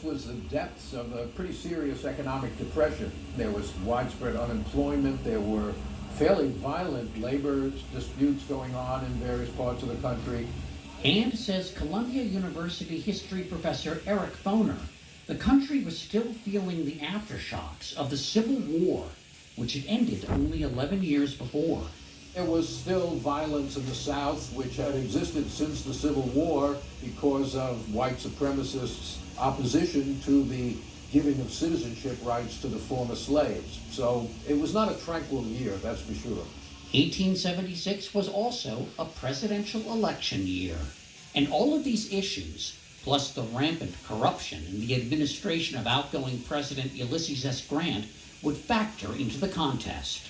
Was the depths of a pretty serious economic depression. There was widespread unemployment. There were fairly violent labor disputes going on in various parts of the country. And, says Columbia University history professor Eric Foner, the country was still feeling the aftershocks of the Civil War, which had ended only 11 years before. There was still violence in the South, which had existed since the Civil War because of white supremacists' opposition to the giving of citizenship rights to the former slaves. So it was not a tranquil year, that's for sure. 1876 was also a presidential election year. And all of these issues, plus the rampant corruption in the administration of outgoing President Ulysses S. Grant, would factor into the contest.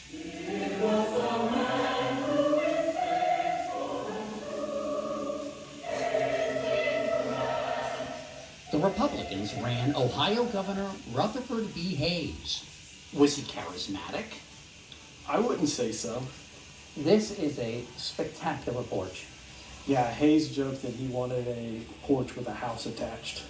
The Republicans ran Ohio Governor Rutherford B. Hayes. Was he charismatic? I wouldn't say so. This is a spectacular porch. Yeah, Hayes joked that he wanted a porch with a house attached.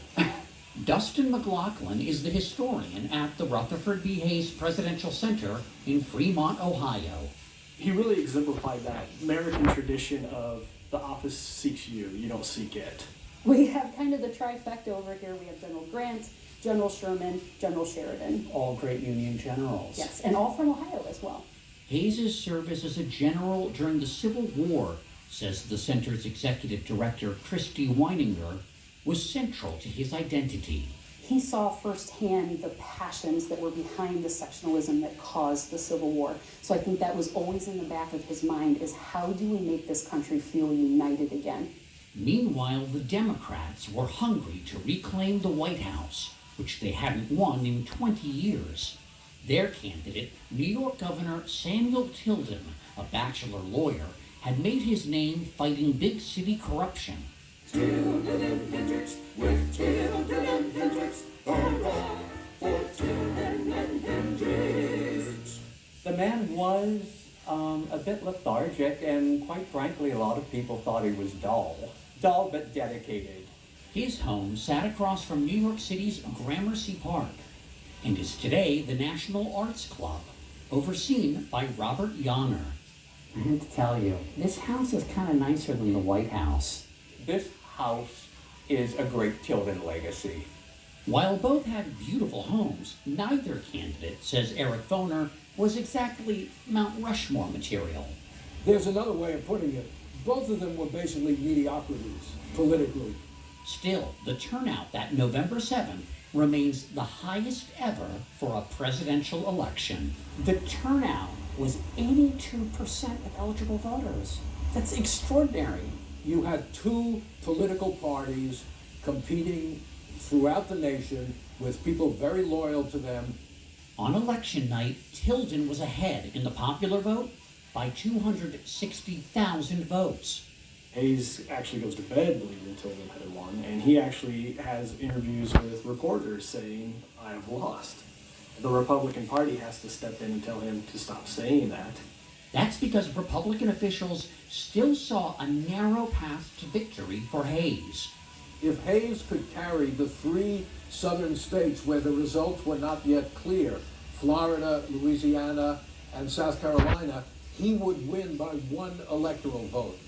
Dustin McLaughlin is the historian at the Rutherford B. Hayes Presidential Center in Fremont, Ohio. He really exemplified that American tradition of the office seeks you, you don't seek it. We have kind of the trifecta over here. We have General Grant, General Sherman, General Sheridan. All great Union generals. Yes, and all from Ohio as well. Hayes' service as a general during the Civil War, says the center's executive director, Christy Weininger, was central to his identity. He saw firsthand the passions that were behind the sectionalism that caused the Civil War. So I think that was always in the back of his mind, is how do we make this country feel united again? Meanwhile, the Democrats were hungry to reclaim the White House, which they hadn't won in 20 years. Their candidate, New York Governor Samuel Tilden, a bachelor lawyer, had made his name fighting big city corruption. Tilden and Hendricks, with Tilden and Hendricks, hurrah for Tilden and Hendricks. The man was a bit lethargic, and quite frankly, a lot of people thought he was dull. Dull but dedicated. His home sat across from New York City's Gramercy Park and is today the National Arts Club, overseen by Robert Yonner. I have to tell you, this house is kind of nicer than the White House. This house is a great Tilden legacy. While both had beautiful homes, neither candidate, says Eric Foner, was exactly Mount Rushmore material. There's another way of putting it. Both of them were basically mediocrities, politically. Still, the turnout that November 7th remains the highest ever for a presidential election. The turnout was 82% of eligible voters. That's extraordinary. You had two political parties competing throughout the nation with people very loyal to them. On election night, Tilden was ahead in the popular vote by 260,000 votes. Hayes actually goes to bed believing Tilden had won, and he actually has interviews with reporters saying, I have lost. The Republican Party has to step in and tell him to stop saying that. That's because Republican officials still saw a narrow path to victory for Hayes. If Hayes could carry the three southern states where the results were not yet clear, Florida, Louisiana, and South Carolina, he would win by one electoral vote.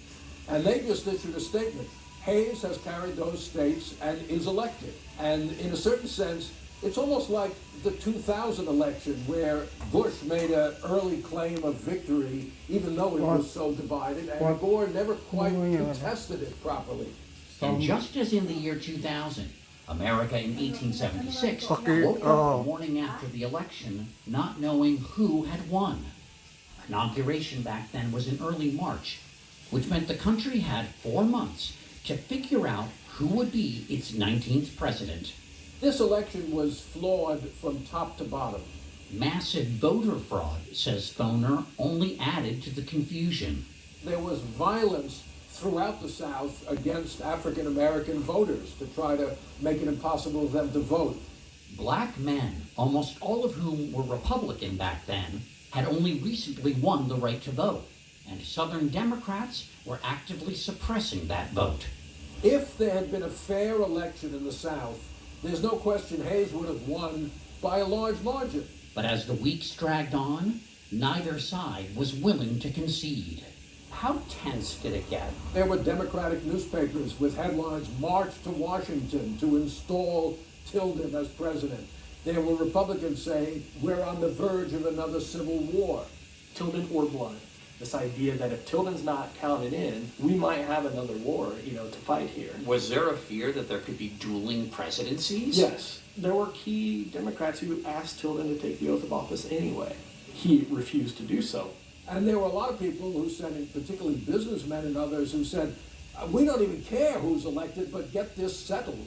And they just issued a statement. Hayes has carried those states and is elected. And in a certain sense, it's almost like the 2000 election where Bush made an early claim of victory, even though it was so divided, and Gore never quite contested it properly. And just as in the year 2000, America in 1876 woke up the morning after the election not knowing who had won. Inauguration back then was in early March, which meant the country had 4 months to figure out who would be its 19th president. This election was flawed from top to bottom. Massive voter fraud, says Foner, only added to the confusion. There was violence throughout the South against African American voters to try to make it impossible for them to vote. Black men, almost all of whom were Republican back then, had only recently won the right to vote, and Southern Democrats were actively suppressing that vote. If there had been a fair election in the South, there's no question Hayes would have won by a large margin. But as the weeks dragged on, neither side was willing to concede. How tense did it get? There were Democratic newspapers with headlines, "March to Washington to install Tilden as president." There were Republicans saying, "We're on the verge of another civil war." Tilden or blood. This idea that if Tilden's not counted in, we might have another war, to fight here. Was there a fear that there could be dueling presidencies? Yes, there were key Democrats who asked Tilden to take the oath of office anyway. He refused to do so. And there were a lot of people who said, and particularly businessmen and others, who said, "We don't even care who's elected, but get this settled."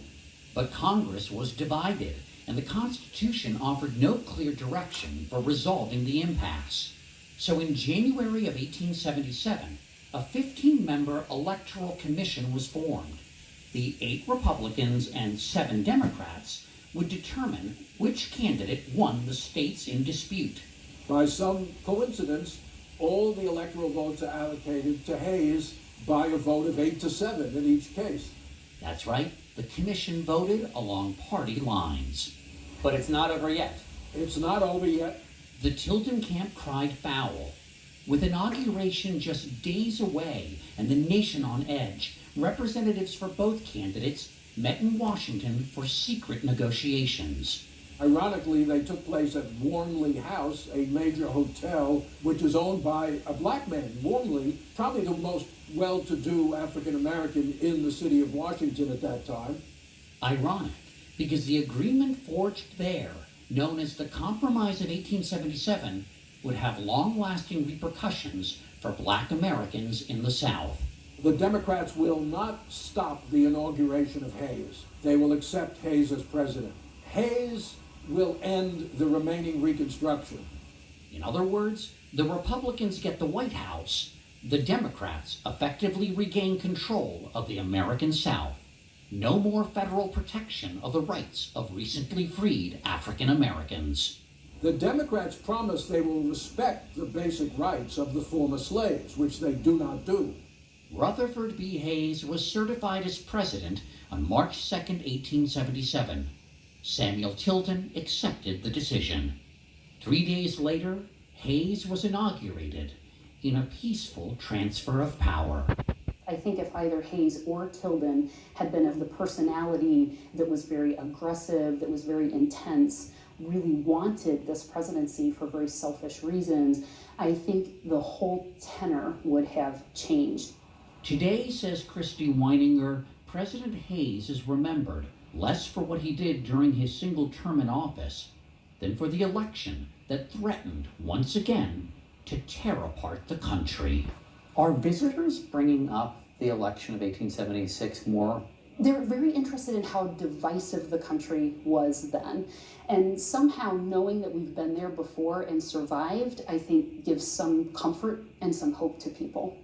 But Congress was divided, and the Constitution offered no clear direction for resolving the impasse. So in January of 1877, a 15-member electoral commission was formed. The 8 Republicans and 7 Democrats would determine which candidate won the states in dispute. By some coincidence, all the electoral votes are allocated to Hayes by a vote of 8 to 7 in each case. That's right, the commission voted along party lines. But it's not over yet. It's not over yet. The Tilden camp cried foul. With inauguration just days away and the nation on edge, representatives for both candidates met in Washington for secret negotiations. Ironically, they took place at Warmley House, a major hotel which is owned by a black man. Warmley, probably the most well-to-do African-American in the city of Washington at that time. Ironic, because the agreement forged there, known as the Compromise of 1877, would have long-lasting repercussions for black Americans in the South. The Democrats will not stop the inauguration of Hayes. They will accept Hayes as president. Hayes will end the remaining Reconstruction. In other words, the Republicans get the White House. The Democrats effectively regain control of the American South. No more federal protection of the rights of recently freed African Americans. The Democrats promise they will respect the basic rights of the former slaves, which they do not do. Rutherford B. Hayes was certified as president on March 2, 1877. Samuel Tilden accepted the decision. 3 days later, Hayes was inaugurated in a peaceful transfer of power. I think if either Hayes or Tilden had been of the personality that was very aggressive, that was very intense, really wanted this presidency for very selfish reasons, I think the whole tenor would have changed. Today, says Christy Weininger, President Hayes is remembered less for what he did during his single term in office than for the election that threatened, once again, to tear apart the country. Are visitors bringing up the election of 1876 more? They're very interested in how divisive the country was then. And somehow knowing that we've been there before and survived, I think gives some comfort and some hope to people.